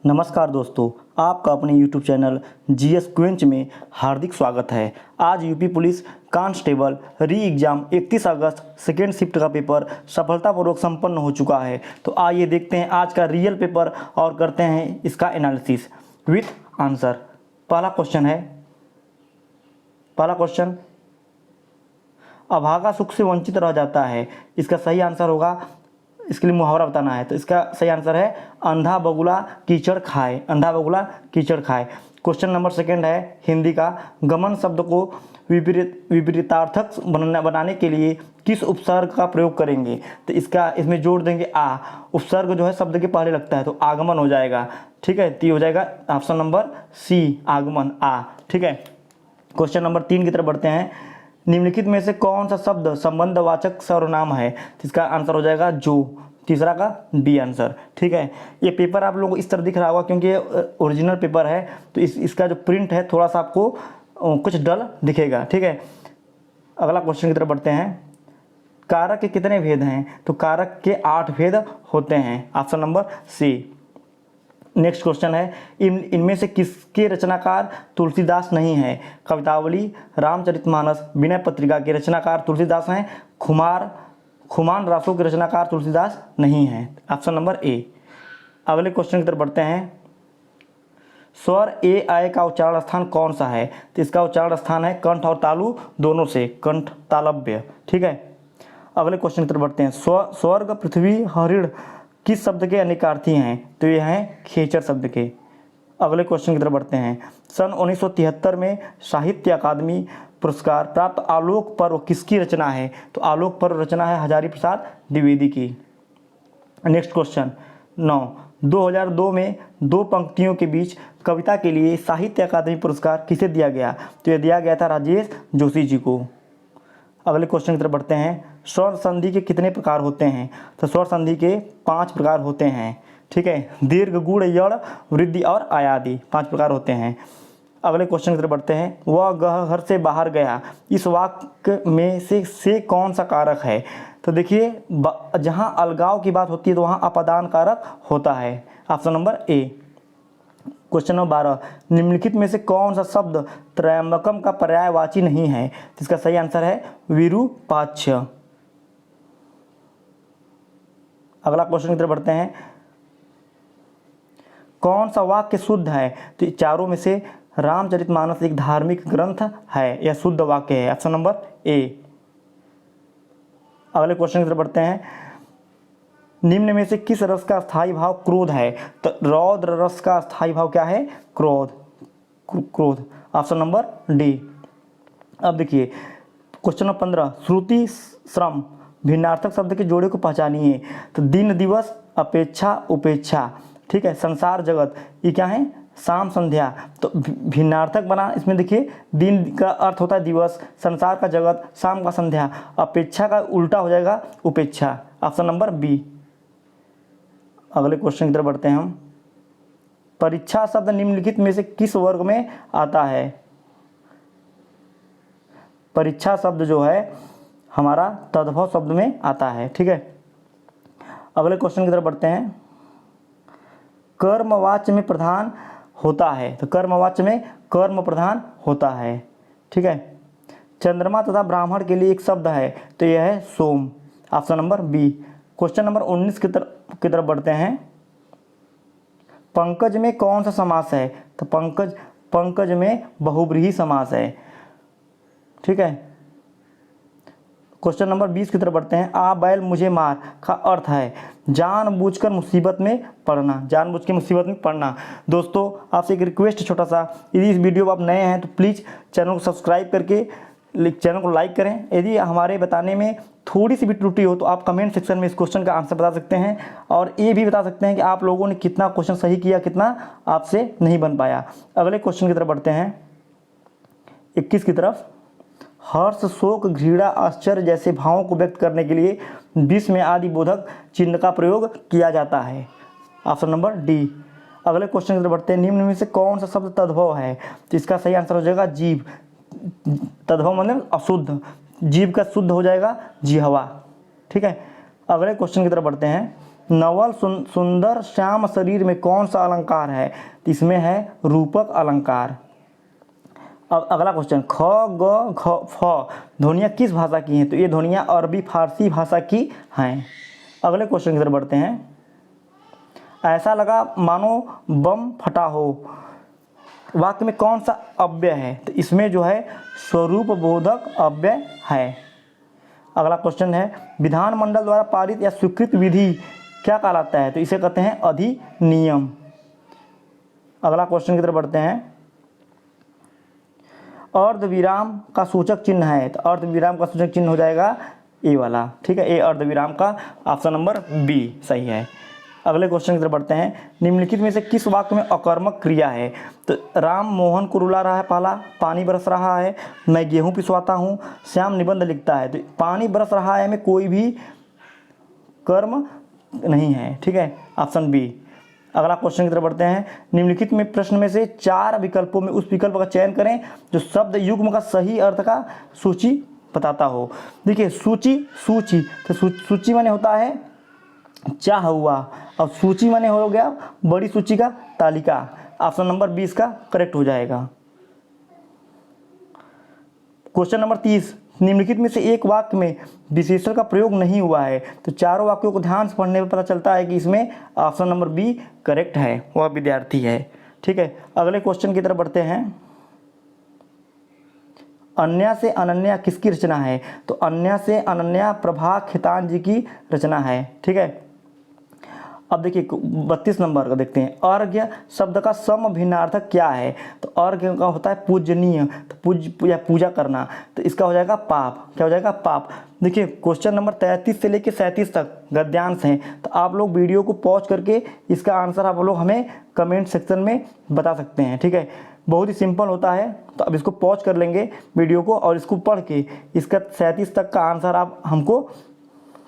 नमस्कार दोस्तों, आपका अपने YouTube चैनल जीएस क्विंच में हार्दिक स्वागत है। आज यूपी पुलिस कांस्टेबल री एग्ज़ाम 31 अगस्त सेकेंड शिफ्ट का पेपर सफलतापूर्वक संपन्न हो चुका है। तो आइए देखते हैं आज का रियल पेपर और करते हैं इसका एनालिसिस विथ आंसर। पहला क्वेश्चन, अभागा सुख से वंचित रह जाता है। इसका सही आंसर होगा, इसके लिए मुहावरा बताना है, तो इसका सही आंसर है अंधा बगुला कीचड़ खाए। अंधा बगुला कीचड़ खाए। क्वेश्चन नंबर सेकंड है हिंदी का, गमन शब्द को विपरीतार्थक बनाने के लिए किस उपसर्ग का प्रयोग करेंगे। तो इसमें जोड़ देंगे आ। उपसर्ग जो है शब्द के पहले लगता है तो आगमन हो जाएगा। ठीक है, तो ये हो जाएगा ऑप्शन नंबर सी, आगमन, आ। ठीक है, क्वेश्चन नंबर 3 की तरफ बढ़ते हैं। निम्नलिखित में से कौन सा शब्द संबंधवाचक सर्वनाम है। तो इसका आंसर हो जाएगा जो, तीसरा का बी आंसर। ठीक है, ये पेपर आप लोगों को इस तरह दिख रहा होगा क्योंकि ये ओरिजिनल पेपर है, तो इसका जो प्रिंट है थोड़ा सा आपको कुछ डल दिखेगा। ठीक है, अगला क्वेश्चन की तरफ बढ़ते हैं। कारक के कितने भेद हैं। तो कारक के 8 भेद होते हैं, option number C. Next question है, इनमें से किसके रचनाकार तुलसीदास नहीं है। कवितावली, रामचरितमानस, विनय पत्रिका के रचनाकार तुलसीदास हैं। खुमान रासों के रचनाकार तुलसीदास नहीं है, ऑप्शन नंबर ए। अगले क्वेश्चन की तरफ बढ़ते हैं। स्वर ए आय का उच्चारण स्थान कौन सा है। तो इसका उच्चारण स्थान है कंठ और तालु दोनों से, कंठ तालव्य। ठीक है, अगले क्वेश्चन की तरफ बढ़ते हैं। स्वर्ग, पृथ्वी, हरिण किस शब्द के अनेकार्थी हैं। तो ये हैं खेचर शब्द के। अगले क्वेश्चन की तरफ बढ़ते हैं। सन 1973 में साहित्य अकादमी पुरस्कार प्राप्त आलोक पर्व किसकी रचना है। तो आलोक पर्व रचना है हजारी प्रसाद द्विवेदी की। नेक्स्ट क्वेश्चन 9, 2002 में 2 पंक्तियों के बीच कविता के लिए साहित्य अकादमी पुरस्कार किसे दिया गया। तो यह दिया गया था राजेश जोशी जी को। अगले क्वेश्चन की तरफ बढ़ते हैं। स्वर संधि के कितने प्रकार होते हैं। तो स्वर संधि के 5 प्रकार होते हैं। ठीक है, दीर्घ, गुण, यड़, वृद्धि और आयादि 5 प्रकार होते हैं। अगले क्वेश्चन की तरफ बढ़ते हैं। वह घर से बाहर गया, इस वाक्य में से कौन सा कारक है। तो देखिए, जहाँ अलगाव की बात होती है तो वहाँ अपादान कारक होता है, option number A. Question number 12, निम्नलिखित में से कौन सा शब्द त्रयंबकम का पर्यायवाची नहीं है। इसका सही आंसर है विरूपाक्ष। अगला क्वेश्चन की तरफ बढ़ते हैं। कौन सा वाक्य शुद्ध है। तो चारों में से रामचरितमानस एक धार्मिक ग्रंथ है, यह शुद्ध वाक्य है, ऑप्शन नंबर ए। अगले क्वेश्चन की तरफ बढ़ते हैं। निम्न में से किस रस का स्थायी भाव क्रोध है। तो रौद्र रस का स्थायी भाव क्या है, क्रोध, ऑप्शन नंबर डी। अब देखिए क्वेश्चन नंबर 15, श्रुति श्रम भिन्नार्थक शब्द के जोड़े को पहचानिए। तो दिन, दिवस, अपेक्षा, उपेक्षा। ठीक है, संसार, जगत, ये क्या है, शाम, संध्या। तो भिन्नार्थक बना, इसमें देखिए दिन का अर्थ होता है दिवस, संसार का जगत, शाम का संध्या, अपेक्षा का उल्टा हो जाएगा उपेक्षा, ऑप्शन नंबर बी। अगले क्वेश्चन की तरफ बढ़ते हैं हम। परीक्षा शब्द निम्नलिखित में से किस वर्ग में आता है। परीक्षा शब्द जो है हमारा तद्भव शब्द में आता है। ठीक है, अगले क्वेश्चन की तरफ बढ़ते हैं। कर्मवाच्य में प्रधान होता है। तो कर्मवाच्य में कर्म प्रधान होता है। ठीक है, चंद्रमा तथा ब्राह्मण के लिए एक शब्द है, तो यह है सोम, option number B. Question number 19 की तरफ बढ़ते हैं। पंकज में कौन सा समास है। तो पंकज में बहुब्रीहि समास है। ठीक है, क्वेश्चन नंबर 20 की तरफ बढ़ते हैं। आ बैल मुझे मार का अर्थ है जानबूझकर मुसीबत में पड़ना, जानबूझ के मुसीबत में पड़ना। दोस्तों आपसे एक रिक्वेस्ट छोटा सा, यदि इस वीडियो पर आप नए हैं तो प्लीज़ चैनल को सब्सक्राइब करके चैनल को लाइक करें। यदि हमारे बताने में थोड़ी सी भी त्रुटि हो तो आप कमेंट सेक्शन में इस क्वेश्चन का आंसर बता सकते हैं, और ये भी बता सकते हैं कि आप लोगों ने कितना क्वेश्चन सही किया, कितना आपसे नहीं बन पाया। अगले क्वेश्चन की तरफ बढ़ते हैं 21 की तरफ। हर्ष, शोक, घृणा, आश्चर्य जैसे भावों को व्यक्त करने के लिए विस्मय आदि बोधक चिन्ह का प्रयोग किया जाता है, ऑप्शन नंबर डी। अगले क्वेश्चन की तरफ बढ़ते हैं। निम्न में से कौन सा शब्द तद्भव है। तो इसका सही आंसर हो जाएगा जीव। तद्भव मतलब अशुद्ध, जीव का शुद्ध हो जाएगा जिह्वा। ठीक है, अगले क्वेश्चन की तरफ बढ़ते हैं। नवल सुंदर श्याम शरीर में कौन सा अलंकार है? तो इसमें है रूपक अलंकार। अब अगला क्वेश्चन, ख ग घ फ ध्वनियाँ किस भाषा की हैं? तो ये ध्वनियाँ अरबी फारसी भाषा की हैं। अगले क्वेश्चन की तरफ बढ़ते हैं। ऐसा लगा मानो बम फटा हो, वाक्य में कौन सा अव्यय है? तो इसमें जो है स्वरूप बोधक अव्यय है। अगला क्वेश्चन है, विधानमंडल द्वारा पारित या स्वीकृत विधि क्या कहलाता है? तो इसे कहते हैं अधिनियम। अगला क्वेश्चन की तरफ बढ़ते हैं। अर्धविराम का सूचक चिन्ह है, तो अर्धविराम का सूचक चिन्ह हो जाएगा ए वाला, ठीक है, ए अर्धविराम का, ऑप्शन नंबर बी सही है। अगले क्वेश्चन की तरफ बढ़ते हैं। निम्नलिखित में से किस वाक्य में अकर्मक क्रिया है? तो राम मोहन को रुला रहा है, पहला, पानी बरस रहा है, मैं गेहूं पिसवाता हूं, श्याम निबंध लिखता है। तो पानी बरस रहा है में कोई भी कर्म नहीं है, ठीक है, ऑप्शन बी। अगला क्वेश्चन की तरफ बढ़ते हैं। निम्नलिखित में प्रश्न में से 4 विकल्पों में उस विकल्प का चयन करें जो शब्द युग्म का सही अर्थ का सूची बताता हो। देखिए सूची, सूची तो सूची माने होता है चाह हुआ, और सूची माने हो गया बड़ी सूची का तालिका। ऑप्शन नंबर 20 का करेक्ट हो जाएगा। क्वेश्चन नंबर 30, निम्नलिखित में से एक वाक्य में विशेषण का प्रयोग नहीं हुआ है। तो चारों वाक्यों को ध्यान से पढ़ने पर पता चलता है कि इसमें ऑप्शन नंबर बी करेक्ट है, वह विद्यार्थी है, ठीक है। अगले क्वेश्चन की तरफ बढ़ते हैं। अन्या से अनन्या किसकी रचना है? तो अन्या से अनन्या प्रभा खेतान जी की रचना है, ठीक है। अब देखिए 32 नंबर का देखते हैं। अर्घ्य शब्द का समभिन्नार्थक क्या है? तो अर्घ्य का होता है पूजनीय, तो पूजा करना, तो इसका हो जाएगा पाप। क्या हो जाएगा? पाप। देखिए क्वेश्चन नंबर 33 से लेकर 37 तक गद्यांश हैं, तो आप लोग वीडियो को पॉज करके इसका आंसर आप लोग हमें कमेंट सेक्शन में बता सकते हैं, ठीक है। बहुत ही सिंपल होता है, तो अब इसको पॉज कर लेंगे वीडियो को और इसको पढ़ के इसका 37 तक का आंसर आप हमको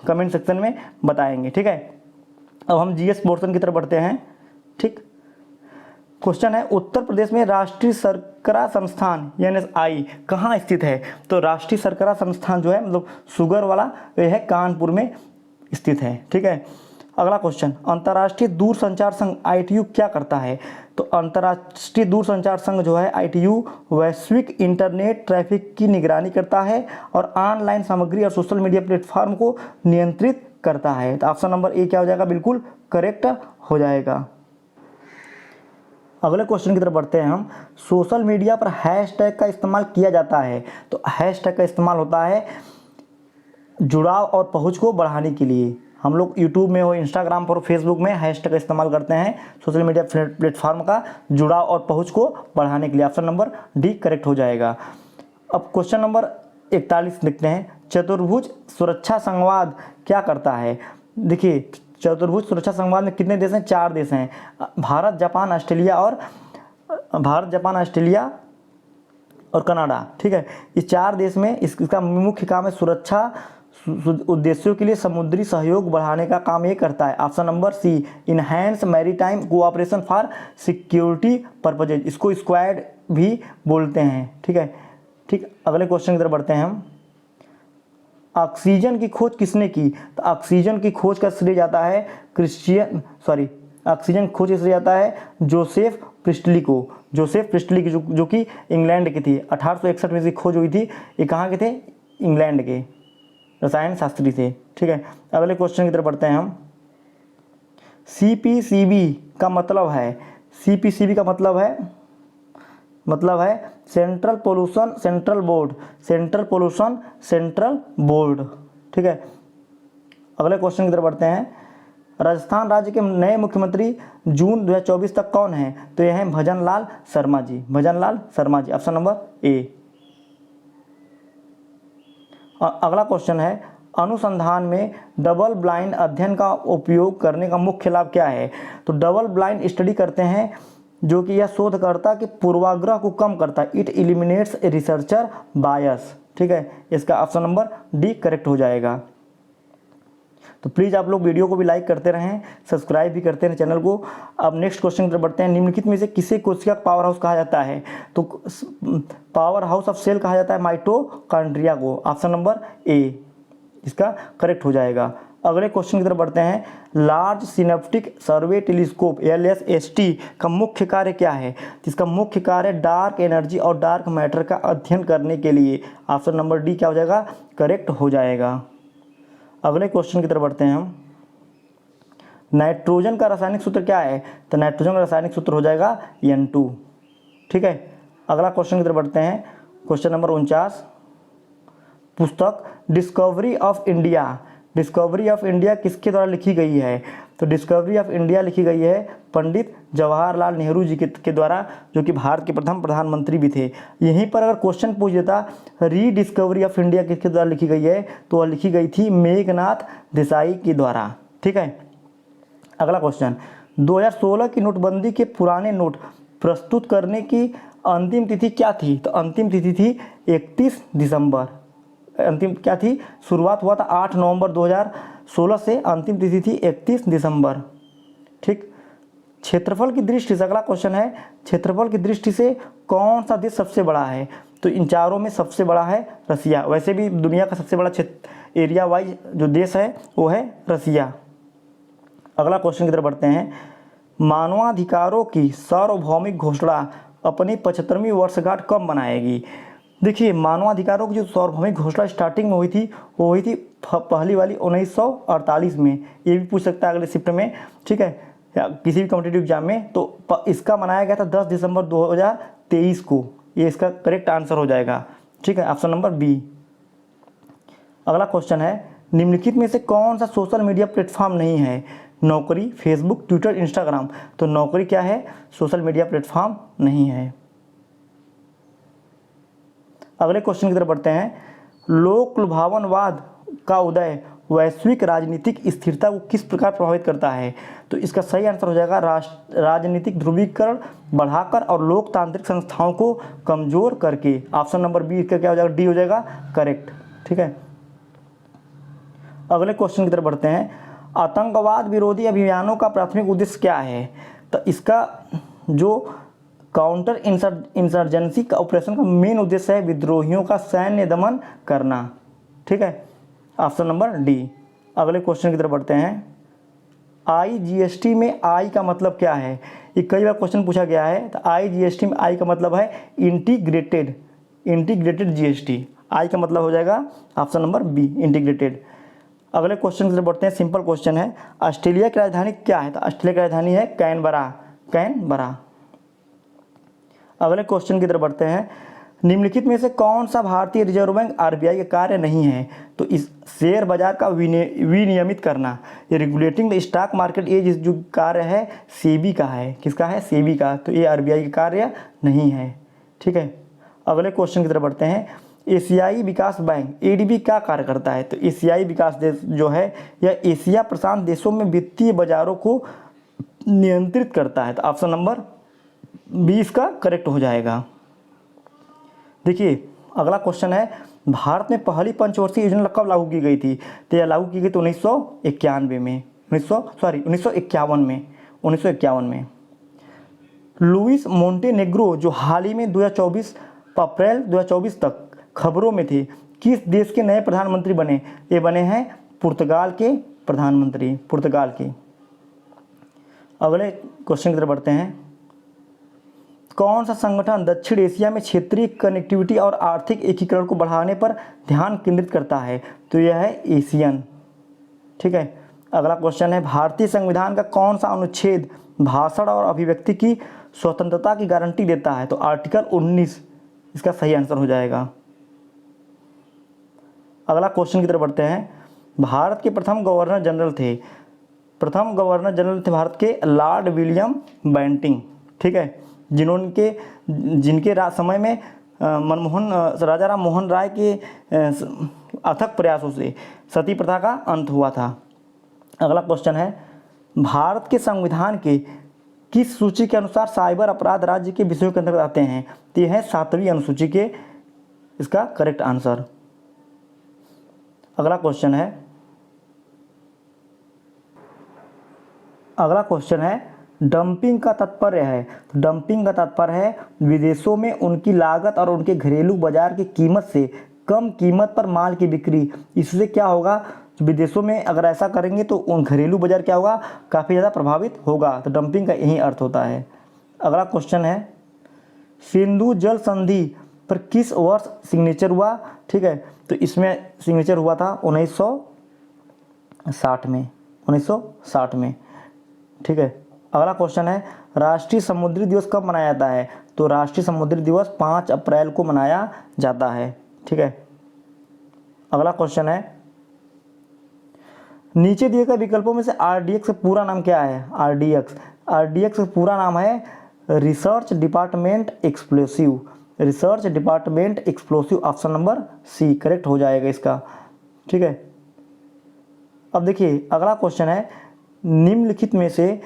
कमेंट सेक्शन में बताएंगे, ठीक है। अब हम जीएस पोर्शन की तरफ बढ़ते हैं, ठीक। क्वेश्चन है, उत्तर प्रदेश में राष्ट्रीय शर्करा संस्थान NSI कहाँ स्थित है? तो राष्ट्रीय शर्करा संस्थान जो है मतलब शुगर वाला, यह है कानपुर में स्थित है, ठीक है। अगला क्वेश्चन, अंतर्राष्ट्रीय दूरसंचार संघ ITU क्या करता है? तो अंतर्राष्ट्रीय दूरसंचार संघ जो है ITU वैश्विक इंटरनेट ट्रैफिक की निगरानी करता है और ऑनलाइन सामग्री और सोशल मीडिया प्लेटफॉर्म को नियंत्रित करता है। तो ऑप्शन नंबर ए क्या हो जाएगा? बिल्कुल करेक्ट हो जाएगा। अगले क्वेश्चन की तरफ बढ़ते हैं हम। सोशल मीडिया पर हैशटैग का इस्तेमाल किया जाता है, तो हैशटैग का इस्तेमाल होता है जुड़ाव और पहुंच को बढ़ाने के लिए। हम लोग यूट्यूब में हो, इंस्टाग्राम पर, फेसबुक में हैशटैग का इस्तेमाल करते हैं सोशल मीडिया प्लेटफॉर्म का जुड़ाव और पहुंच को बढ़ाने के लिए। ऑप्शन नंबर डी करेक्ट हो जाएगा। अब क्वेश्चन नंबर 41 लिखते हैं। चतुर्भुज सुरक्षा संवाद क्या करता है? देखिए चतुर्भुज सुरक्षा संवाद में कितने देश हैं? 4 देश हैं, भारत, जापान, ऑस्ट्रेलिया और कनाडा, ठीक है। इस 4 देश में इसका मुख्य काम है सुरक्षा उद्देश्यों के लिए समुद्री सहयोग बढ़ाने का काम ये करता है। Option number C, enhance maritime cooperation for security purposes, इसको स्क्वाड भी बोलते हैं, ठीक है, ठीक। अगले क्वेश्चन की तरफ बढ़ते हैं हम। ऑक्सीजन की खोज किसने की? तो ऑक्सीजन की खोज का श्रेय जाता है ऑक्सीजन की खोज श्रेय जाता है जोसेफ प्रिस्टली को। जोसेफ प्रिस्टली की जो कि इंग्लैंड की थी। 1861 में इसकी खोज हुई थी। ये कहाँ के थे? इंग्लैंड के रसायन शास्त्री थे, ठीक है। अगले क्वेश्चन की तरफ बढ़ते हैं हम। CPCB का मतलब है, CPCB का मतलब है सेंट्रल पोल्यूशन सेंट्रल बोर्ड, ठीक है। अगले क्वेश्चन की तरफ बढ़ते हैं। राजस्थान राज्य के नए मुख्यमंत्री जून 2024 तक कौन है? तो यह है भजन Lal Sharma ji, option number A. अगला क्वेश्चन है, अनुसंधान में डबल ब्लाइंड अध्ययन का उपयोग करने का मुख्य लाभ क्या है? तो डबल ब्लाइंड स्टडी करते हैं जो कि यह शोधकर्ता के पूर्वाग्रह को कम करता है। इट एलिमिनेट्स रिसर्चर बायस, ठीक है। इसका ऑप्शन नंबर डी करेक्ट हो जाएगा। तो प्लीज़ आप लोग वीडियो को भी लाइक करते रहें, सब्सक्राइब भी करते रहें चैनल को। अब नेक्स्ट क्वेश्चन की तरफ बढ़ते हैं। निम्नलिखित में से किसे कोशिका पावर हाउस कहा जाता है? तो पावर हाउस ऑफ सेल कहा जाता है माइटोकॉन्ड्रिया को। ऑप्शन नंबर ए इसका करेक्ट हो जाएगा। अगले क्वेश्चन की तरफ बढ़ते हैं। लार्ज सिनेप्टिक सर्वे टेलीस्कोप LSST का मुख्य कार्य क्या है? इसका मुख्य कार्य डार्क एनर्जी और डार्क मैटर का अध्ययन करने के लिए। ऑप्शन नंबर डी क्या हो जाएगा? करेक्ट हो जाएगा। अगले क्वेश्चन की तरफ बढ़ते हैं हम। नाइट्रोजन का रासायनिक सूत्र क्या है? तो नाइट्रोजन का रासायनिक सूत्र हो जाएगा N2। ठीक है, अगला क्वेश्चन की तरफ बढ़ते हैं। क्वेश्चन नंबर 49, पुस्तक discovery of India, discovery of India किसके द्वारा लिखी गई है? तो डिस्कवरी ऑफ इंडिया लिखी गई है पंडित जवाहरलाल नेहरू जी के द्वारा, जो कि भारत के प्रथम प्रधानमंत्री भी थे। यहीं पर अगर क्वेश्चन पूछ देता रीडिस्कवरी ऑफ इंडिया किसके द्वारा लिखी गई है, तो वह लिखी गई थी मेघनाथ देसाई के द्वारा। ठीक है, अगला क्वेश्चन, 2016 की नोटबंदी के पुराने नोट प्रस्तुत करने की अंतिम तिथि क्या थी? तो अंतिम तिथि थी 31 दिसंबर। अंतिम क्या थी? शुरुआत हुआ था 8 नवंबर 2016 से, अंतिम तिथि थी 31 दिसंबर। ठीक, क्षेत्रफल की दृष्टि से अगला क्वेश्चन है, क्षेत्रफल की दृष्टि से कौन सा देश सबसे बड़ा है? तो इन चारों में सबसे बड़ा है रसिया। वैसे भी दुनिया का सबसे बड़ा क्षेत्र एरिया वाइज जो देश है वो है रसिया। अगला क्वेश्चन की तरफ बढ़ते हैं। मानवाधिकारों की सार्वभौमिक घोषणा अपनी 75वीं वर्षगांठ कब मनाएगी? देखिए, मानवाधिकारों की जो सार्वभौमिक घोषणा स्टार्टिंग में हुई थी वो हुई थी पहली वाली 1948 में। ये भी पूछ सकता है अगले शिफ्ट में। ठीक है, या किसी भी कॉम्पिटिटिव एग्जाम में। तो इसका मनाया गया था 10 दिसंबर 2023 को। ये इसका करेक्ट आंसर हो जाएगा। ठीक है, ऑप्शन नंबर बी। अगला क्वेश्चन है, निम्नलिखित में से कौन सा सोशल मीडिया प्लेटफॉर्म नहीं है? नौकरी, फेसबुक, ट्विटर, इंस्टाग्राम। तो नौकरी क्या है? सोशल मीडिया प्लेटफॉर्म नहीं है। अगले क्वेश्चन की तरफ बढ़ते हैं। लोक लुभावनवाद का उदय वैश्विक राजनीतिक स्थिरता को किस प्रकार प्रभावित करता है? तो इसका सही आंसर हो जाएगा राजनीतिक ध्रुवीकरण बढ़ाकर और लोकतांत्रिक संस्थाओं को कमजोर करके। ऑप्शन नंबर बी इसका क्या हो जाएगा? डी हो जाएगा करेक्ट। ठीक है, अगले क्वेश्चन की तरफ बढ़ते हैं। आतंकवाद विरोधी अभियानों का प्राथमिक उद्देश्य क्या है? तो इसका जो काउंटर इंसर्जेंसी का ऑपरेशन का मेन उद्देश्य है विद्रोहियों का सैन्य दमन करना। ठीक है, ऑप्शन नंबर डी। अगले क्वेश्चन की तरफ बढ़ते हैं। IGST में आई का मतलब क्या है? ये कई बार क्वेश्चन पूछा गया है। तो IGST में आई का मतलब है इंटीग्रेटेड GST। आई का मतलब हो जाएगा ऑप्शन नंबर बी इंटीग्रेटेड। अगले क्वेश्चन की तरफ बढ़ते हैं। सिंपल क्वेश्चन है, ऑस्ट्रेलिया की राजधानी क्या है? तो ऑस्ट्रेलिया की राजधानी है कैनबरा। अगले क्वेश्चन की तरफ बढ़ते हैं। निम्नलिखित में से कौन सा भारतीय रिजर्व बैंक RBI का कार्य नहीं है? तो इस शेयर बाजार का विनियमित करना, ये रेगुलेटिंग द स्टॉक मार्केट, ये जो कार्य है सेबी का है। किसका है? सेबी का। तो ये RBI का कार्य नहीं है। ठीक है, अगले क्वेश्चन की तरफ बढ़ते हैं। एशियाई विकास बैंक ADB क्या कार्य करता है? तो एशियाई विकास देश जो है यह एशिया प्रशांत देशों में वित्तीय बाजारों को नियंत्रित करता है। तो ऑप्शन नंबर बी इसका करेक्ट हो जाएगा। देखिए, अगला क्वेश्चन है, भारत में पहली पंचवर्षीय योजना कब लागू की गई थी? तो यह लागू की गई थी 1951 में। 1951 में। लुइस मोंटेनेग्रो जो हाल ही में 2024 अप्रैल 2024 तक खबरों में थे, किस देश के नए प्रधानमंत्री बने? ये बने हैं पुर्तगाल के प्रधानमंत्री, पुर्तगाल के। अगले क्वेश्चन की तरफ बढ़ते हैं। कौन सा संगठन दक्षिण एशिया में क्षेत्रीय कनेक्टिविटी और आर्थिक एकीकरण को बढ़ाने पर ध्यान केंद्रित करता है? तो यह है एशियन। ठीक है, अगला क्वेश्चन है, भारतीय संविधान का कौन सा अनुच्छेद भाषण और अभिव्यक्ति की स्वतंत्रता की गारंटी देता है? तो आर्टिकल 19 इसका सही आंसर हो जाएगा। अगला क्वेश्चन की तरफ बढ़ते हैं। भारत के प्रथम गवर्नर जनरल थे भारत के लॉर्ड विलियम बेंटिंक। ठीक है, जिनके समय में राजा राम मोहन राय के अथक प्रयासों से सती प्रथा का अंत हुआ था। अगला क्वेश्चन है, भारत के संविधान के किस सूची के अनुसार साइबर अपराध राज्य के विषयों के अंतर्गत आते हैं? तो यह है 7वीं अनुसूची के, इसका करेक्ट आंसर। अगला क्वेश्चन है डंपिंग का तात्पर्य है। तो डंपिंग का तात्पर्य है विदेशों में उनकी लागत और उनके घरेलू बाजार की कीमत से कम कीमत पर माल की बिक्री। इससे क्या होगा? विदेशों में अगर ऐसा करेंगे तो उन घरेलू बाजार क्या होगा, काफ़ी ज़्यादा प्रभावित होगा। तो डंपिंग का यही अर्थ होता है। अगला क्वेश्चन है, सिंधु जल संधि पर किस वर्ष सिग्नेचर हुआ? ठीक है, तो इसमें सिग्नेचर हुआ था 1960 में, 1960 में। ठीक है, अगला क्वेश्चन है, राष्ट्रीय समुद्री दिवस कब मनाया जाता है? तो राष्ट्रीय समुद्री दिवस 5 अप्रैल को मनाया जाता है। ठीक है, अगला क्वेश्चन है, नीचे दिए गए विकल्पों में से आरडीएक्स का पूरा नाम क्या है? आरडीएक्स का पूरा नाम है research department explosive, research department explosive. Option number C correct हो जाएगा इसका। ठीक है, अब देखिए अगला क्वेश्चन है, निम्नलिखित में से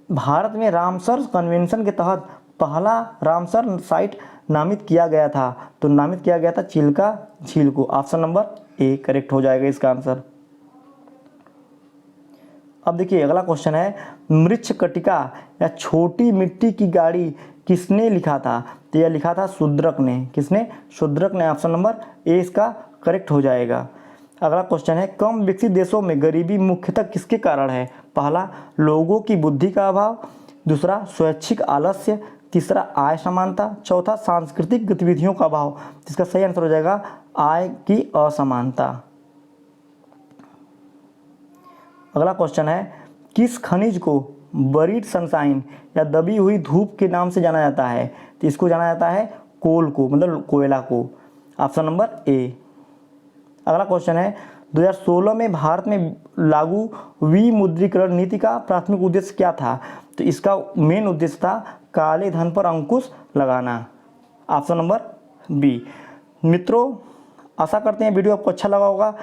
भारत में रामसर कन्वेंशन के तहत पहला रामसर साइट नामित किया गया था? तो नामित किया गया था चिल्का झील को। ऑप्शन नंबर ए करेक्ट हो जाएगा इसका आंसर। अब देखिए अगला क्वेश्चन है, मृच्छकटिका या छोटी मिट्टी की गाड़ी किसने लिखा था? तो यह लिखा था शूद्रक ने। किसने? शूद्रक ने। ऑप्शन नंबर ए इसका करेक्ट हो जाएगा। अगला क्वेश्चन है, कम विकसित देशों में गरीबी मुख्यतः किसके कारण है? पहला, लोगों की बुद्धि का अभाव, दूसरा स्वैच्छिक आलस्य, तीसरा आय समानता, चौथा सांस्कृतिक गतिविधियों का अभाव। जिसका सही आंसर हो जाएगा आय की असमानता। अगला क्वेश्चन है, किस खनिज को बरीड सनशाइन या दबी हुई धूप के नाम से जाना जाता है? तो इसको जाना जाता है कोल को, मतलब कोयला को। Option number A. अगला क्वेश्चन है, 2016 में भारत में लागू विमुद्रीकरण नीति का प्राथमिक उद्देश्य क्या था? तो इसका मेन उद्देश्य था काले धन पर अंकुश लगाना। Option number B. मित्रों, आशा करते हैं वीडियो आपको अच्छा लगा होगा।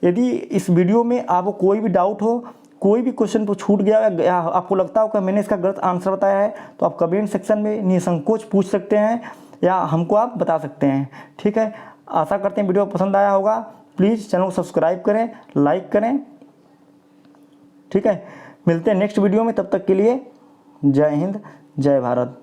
यदि इस वीडियो में आपको कोई भी डाउट हो, कोई भी क्वेश्चन तो छूट गया या आपको लगता हो कि मैंने इसका गलत आंसर बताया है, तो आप कमेंट सेक्शन में निसंकोच पूछ सकते हैं या हमको आप बता सकते हैं। ठीक है, आशा करते हैं वीडियो पसंद आया होगा। प्लीज़ चैनल को सब्सक्राइब करें, लाइक करें। ठीक है, मिलते हैं नेक्स्ट वीडियो में, तब तक के लिए जय हिंद, जय भारत।